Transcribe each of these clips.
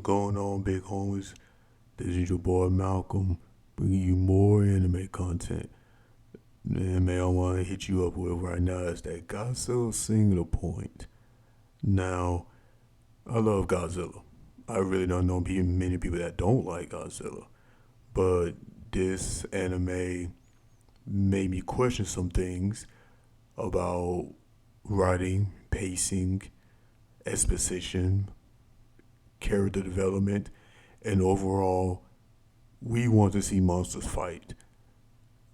going on, big homies? This is your boy Malcolm, bringing you more anime content. The anime I want to hit you up with right now is that Godzilla singular point. Now, I love Godzilla. I really don't know many people that don't like Godzilla, but this anime made me question some things about writing, pacing, exposition, character development, and overall, we want to see monsters fight.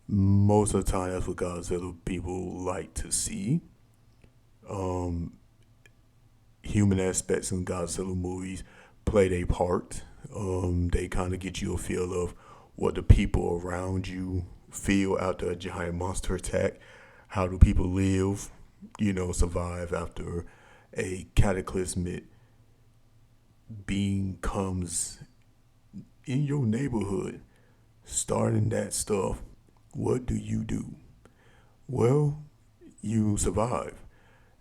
Most of the time, that's what Godzilla people like to see. Um, Human aspects in Godzilla movies played a part. They kind of get you a feel of what the people around you feel after a giant monster attack. How do people live, survive after a cataclysmic being comes in your neighborhood, starting that stuff? What do you do? Well, you survive.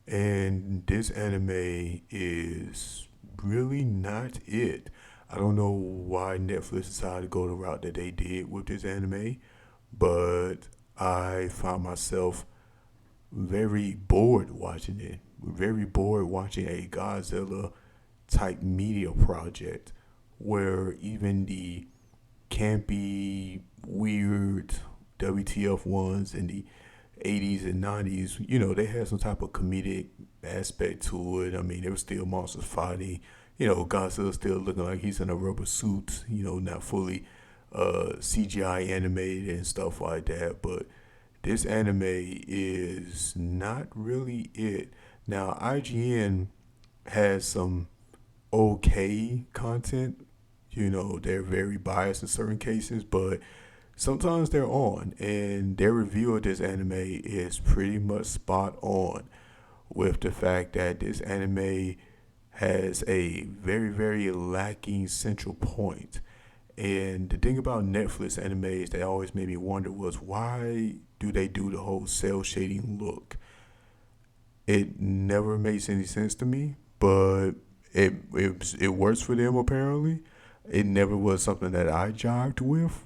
And this anime is really not it. I don't know why Netflix decided to go the route that they did with this anime, but I found myself very bored watching it. Very bored watching a Godzilla type media project where even the campy, weird WTF ones in the 80s and 90s, they had some type of comedic aspect to it. I mean, there was still monsters fighting. Godzilla still looking like he's in a rubber suit, not fully CGI animated and stuff like that. But this anime is not really it. Now, IGN has some okay content. They're very biased in certain cases, but sometimes they're on, and their review of this anime is pretty much spot on with the fact that this anime has a very, very lacking central point. And the thing about Netflix animes that always made me wonder was why do they do the whole cell shading look? It never makes any sense to me, but it works for them apparently. It never was something that I jived with.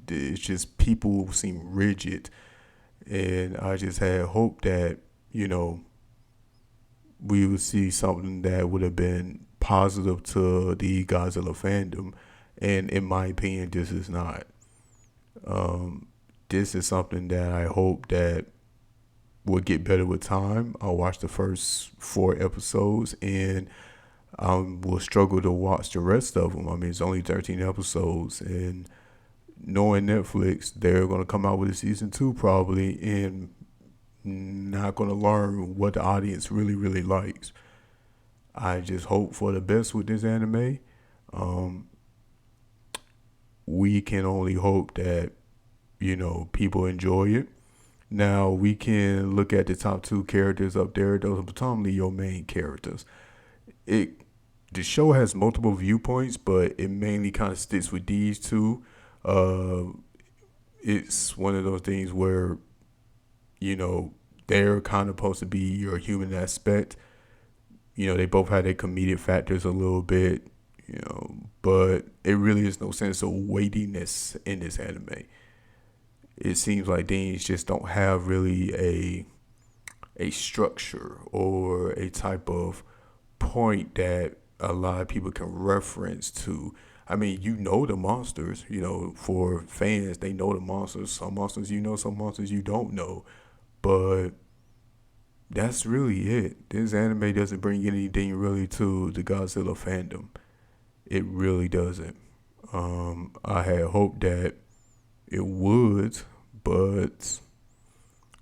It's just people seem rigid, and I just had hope that we would see something that would have been positive to the Godzilla fandom, and in my opinion, this is not. This is something that I hope that will get better with time. I'll watch the first 4 episodes and I will struggle to watch the rest of them. I mean, it's only 13 episodes, and knowing Netflix, they're going to come out with a season 2 probably, and not going to learn what the audience really, really likes. I just hope for the best with this anime. Um, we can only hope that, people enjoy it. Now, we can look at the top 2 characters up there. Those are predominantly your main characters. It The show has multiple viewpoints, but it mainly kind of sticks with these two. Uh, it's one of those things where they're kind of supposed to be your human aspect. They both have their comedic factors a little bit. But it really is no sense of weightiness in this anime. It seems like things just don't have really a structure or a type of point that a lot of people can reference to. I mean, the monsters, for fans, they know the monsters. Some monsters some monsters you don't know. But that's really it. This anime doesn't bring anything really to the Godzilla fandom. It really doesn't. I had hoped that it would, but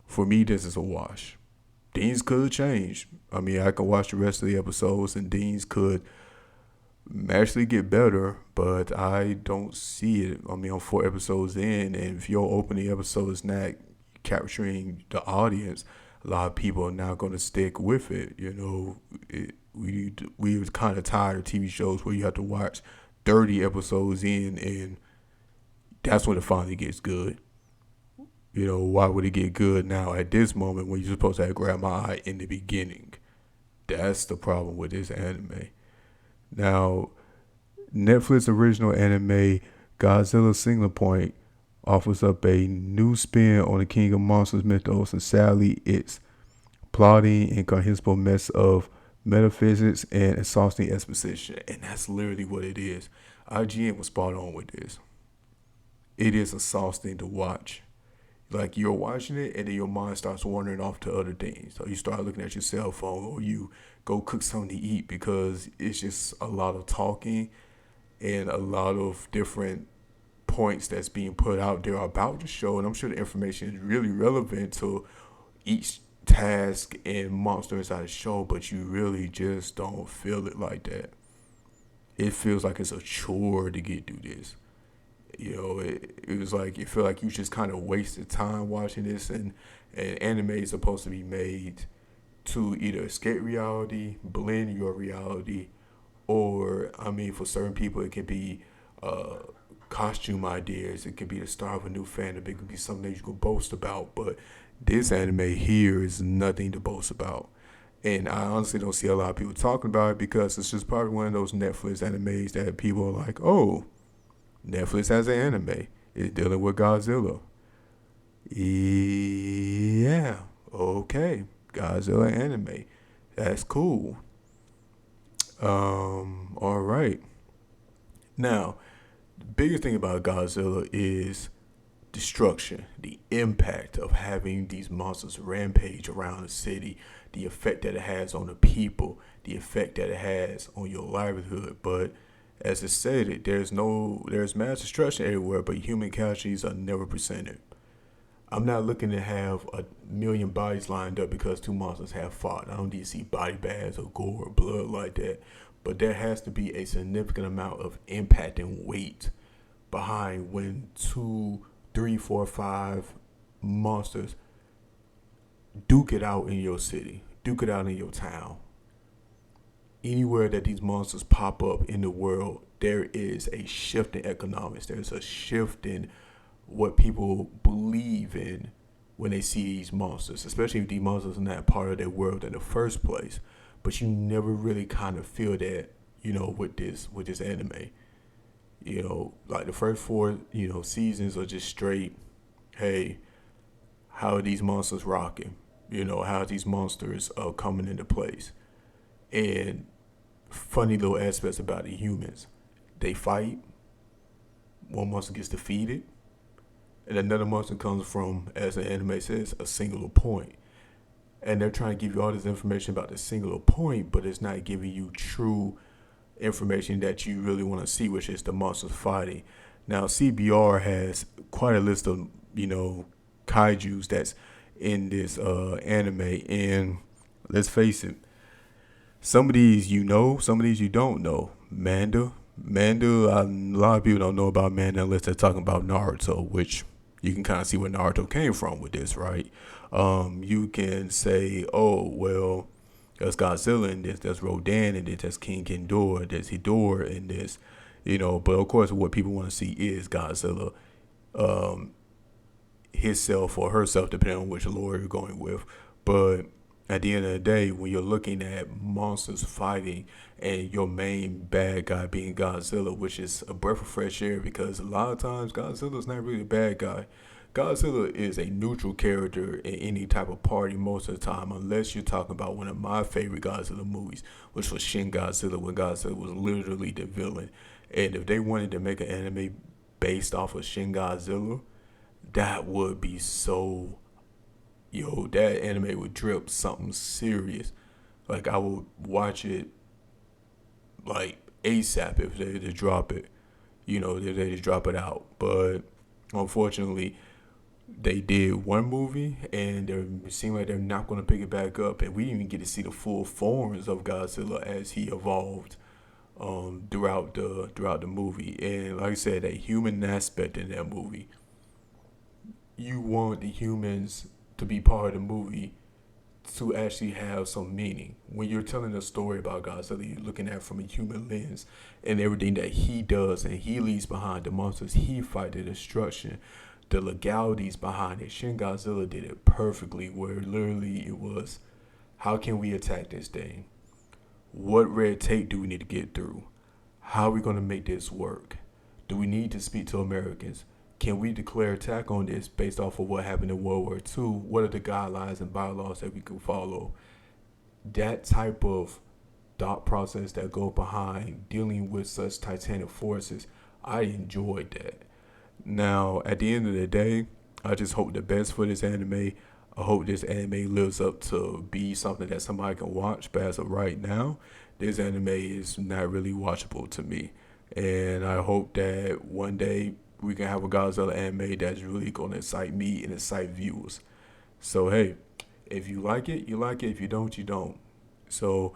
for me, this is a wash. Things could change. I mean, I can watch the rest of the episodes and things could actually get better, but I don't see it. I mean, I'm 4 episodes in, and if your opening episode is not capturing the audience, a lot of people are not going to stick with it. We was kind of tired of TV shows where you have to watch 30 episodes in, and that's when it finally gets good. Why would it get good now at this moment when you're supposed to have grabbed my eye in the beginning? That's the problem with this anime. Now, Netflix original anime Godzilla Singular Point offers up a new spin on the King of Monsters mythos, and sadly, its plotting and comprehensible mess of metaphysics and exhausting exposition. And that's literally what it is. IGN was spot on with this. It is exhausting to watch. Like you're watching it and then your mind starts wandering off to other things. So you start looking at your cell phone or you go cook something to eat because it's just a lot of talking and a lot of different points that's being put out there about the show. And I'm sure the information is really relevant to each task and monster inside the show, but you really just don't feel it like that. It feels like it's a chore to get through this. It was like you feel like you just kind of wasted time watching this, and anime is supposed to be made to either escape reality, blend your reality, or I mean, for certain people, it can be uh, costume ideas. It could be the start of a new fandom. It could be something that you can boast about. But this anime here is nothing to boast about. And I honestly don't see a lot of people talking about it because it's just probably one of those Netflix animes that people are like, oh, Netflix has an anime. It's dealing with Godzilla. Yeah, okay. Godzilla anime. That's cool. All right. Now, the biggest thing about Godzilla is destruction, the impact of having these monsters rampage around the city, the effect that it has on the people, the effect that it has on your livelihood. But as it stated, there's mass destruction everywhere, but human casualties are never presented. I'm not looking to have a million bodies lined up because two monsters have fought. I don't need to see body bags or gore or blood like that. But there has to be a significant amount of impact and weight behind when two, three, four, five monsters duke it out in your city, duke it out in your town. Anywhere that these monsters pop up in the world, there is a shift in economics. There's a shift in what people believe in when they see these monsters, especially if these monsters are not part of their world in the first place. But you never really kind of feel that, with this anime. Like the first four, seasons are just straight, hey, how are these monsters rocking? How are these monsters coming into place? And funny little aspects about the humans. They fight, one monster gets defeated, and another monster comes from, as the anime says, a singular point. And they're trying to give you all this information about the singular point, but it's not giving you true information that you really want to see, which is the monsters fighting. Now, CBR has quite a list of, kaijus that's in this anime, and let's face it, some of these some of these you don't know. Manda, a lot of people don't know about Manda unless they're talking about Naruto, which you can kind of see where Naruto came from with this, right? You can say, oh, well, there's Godzilla in this, there's Rodan in this, there's King Ghidorah, there's Hidora in this, but of course what people want to see is Godzilla, um, himself or herself, depending on which lore you're going with. But at the end of the day, when you're looking at monsters fighting and your main bad guy being Godzilla, which is a breath of fresh air because a lot of times Godzilla's not really a bad guy. Godzilla is a neutral character in any type of party most of the time, unless you're talking about one of my favorite Godzilla movies, which was Shin Godzilla, when Godzilla was literally the villain. And if they wanted to make an anime based off of Shin Godzilla, that would be so, that anime would drip something serious. Like I would watch it like ASAP if they to drop it. If they just drop it out. But unfortunately, they did one movie and it seemed like they're not going to pick it back up, and we didn't even get to see the full forms of Godzilla as he evolved throughout the movie. And like I said, that human aspect in that movie, you want the humans to be part of the movie to actually have some meaning. When you're telling a story about Godzilla, you're looking at it from a human lens and everything that he does and he leaves behind, the monsters he fight, the destruction, the legalities behind it. Shin Godzilla did it perfectly, where literally it was, how can we attack this thing? What red tape do we need to get through? How are we going to make this work? Do we need to speak to Americans? Can we declare attack on this based off of what happened in World War II? What are the guidelines and bylaws that we can follow? That type of thought process that go behind dealing with such titanic forces, I enjoyed that. Now, at the end of the day, I just hope the best for this anime. I hope this anime lives up to be something that somebody can watch. But as of right now, this anime is not really watchable to me. And I hope that one day we can have a Godzilla anime that's really going to excite me and excite viewers. So, hey, if you like it, you like it. If you don't, you don't. So,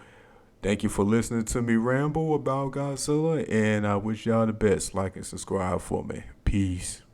thank you for listening to me ramble about Godzilla. And I wish y'all the best. Like and subscribe for me. Peace.